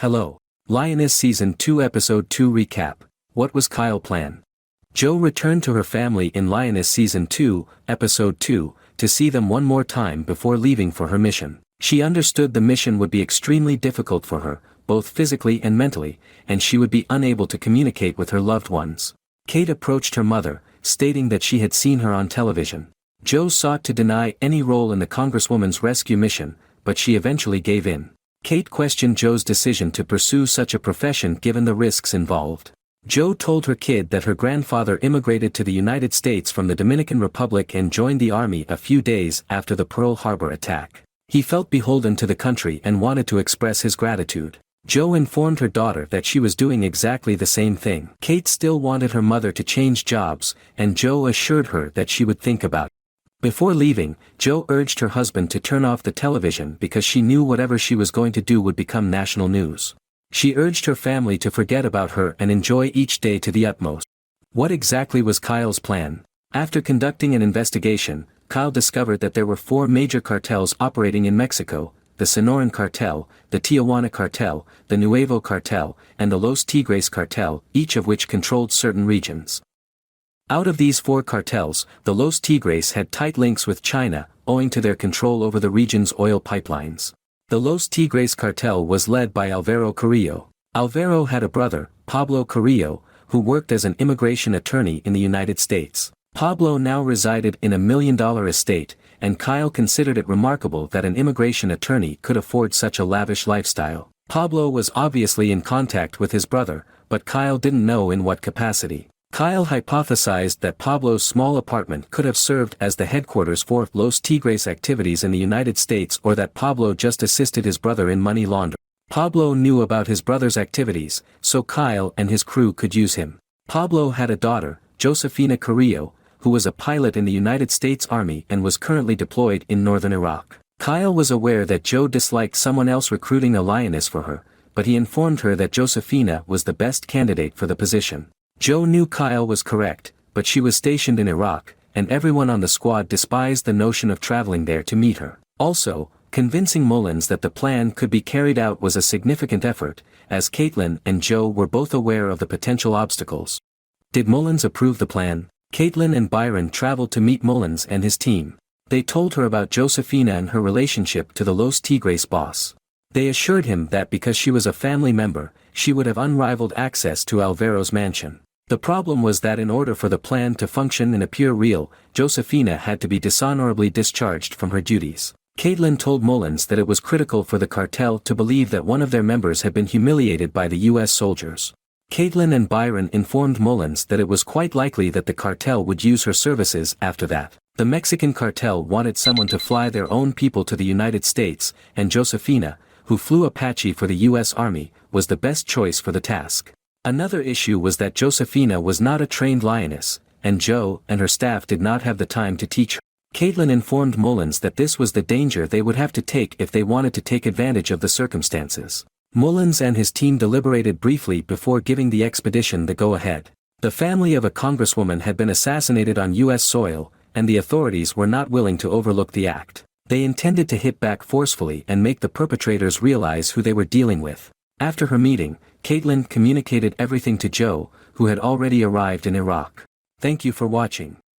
Hello. Lioness Season 2 Episode 2 Recap. What was Kyle's plan? Jo returned to her family in Lioness Season 2, Episode 2, to see them one more time before leaving for her mission. She understood the mission would be extremely difficult for her, both physically and mentally, and she would be unable to communicate with her loved ones. Kate approached her mother, stating that she had seen her on television. Jo sought to deny any role in the Congresswoman's rescue mission, but she eventually gave in. Kate questioned Jo's decision to pursue such a profession given the risks involved. Jo told her kid that her grandfather immigrated to the United States from the Dominican Republic and joined the army a few days after the Pearl Harbor attack. He felt beholden to the country and wanted to express his gratitude. Jo informed her daughter that she was doing exactly the same thing. Kate still wanted her mother to change jobs, and Jo assured her that she would think about it. Before leaving, Jo urged her husband to turn off the television because she knew whatever she was going to do would become national news. She urged her family to forget about her and enjoy each day to the utmost. What exactly was Kyle's plan? After conducting an investigation, Kyle discovered that there were 4 major cartels operating in Mexico: the Sonoran Cartel, the Tijuana Cartel, the Nuevo Cartel, and the Los Tigres Cartel, each of which controlled certain regions. Out of these 4 cartels, the Los Tigres had tight links with China, owing to their control over the region's oil pipelines. The Los Tigres cartel was led by Alvaro Carrillo. Alvaro had a brother, Pablo Carrillo, who worked as an immigration attorney in the United States. Pablo now resided in a $1 million estate, and Kyle considered it remarkable that an immigration attorney could afford such a lavish lifestyle. Pablo was obviously in contact with his brother, but Kyle didn't know in what capacity. Kyle hypothesized that Pablo's small apartment could have served as the headquarters for Los Tigres activities in the United States, or that Pablo just assisted his brother in money laundering. Pablo knew about his brother's activities, so Kyle and his crew could use him. Pablo had a daughter, Josefina Carrillo, who was a pilot in the United States Army and was currently deployed in northern Iraq. Kyle was aware that Jo disliked someone else recruiting a lioness for her, but he informed her that Josefina was the best candidate for the position. Jo knew Kyle was correct, but she was stationed in Iraq, and everyone on the squad despised the notion of traveling there to meet her. Also, convincing Mullins that the plan could be carried out was a significant effort, as Caitlin and Jo were both aware of the potential obstacles. Did Mullins approve the plan? Caitlin and Byron traveled to meet Mullins and his team. They told her about Josefina and her relationship to the Los Tigres boss. They assured him that because she was a family member, she would have unrivaled access to Alvaro's mansion. The problem was that in order for the plan to function and appear real, Josefina had to be dishonorably discharged from her duties. Caitlin told Mullins that it was critical for the cartel to believe that one of their members had been humiliated by the U.S. soldiers. Caitlin and Byron informed Mullins that it was quite likely that the cartel would use her services after that. The Mexican cartel wanted someone to fly their own people to the United States, and Josefina, who flew Apache for the U.S. Army, was the best choice for the task. Another issue was that Josefina was not a trained lioness, and Jo and her staff did not have the time to teach her. Caitlin informed Mullins that this was the danger they would have to take if they wanted to take advantage of the circumstances. Mullins and his team deliberated briefly before giving the expedition the go-ahead. The family of a congresswoman had been assassinated on U.S. soil, and the authorities were not willing to overlook the act. They intended to hit back forcefully and make the perpetrators realize who they were dealing with. After her meeting, Caitlin communicated everything to Jo, who had already arrived in Iraq. Thank you for watching.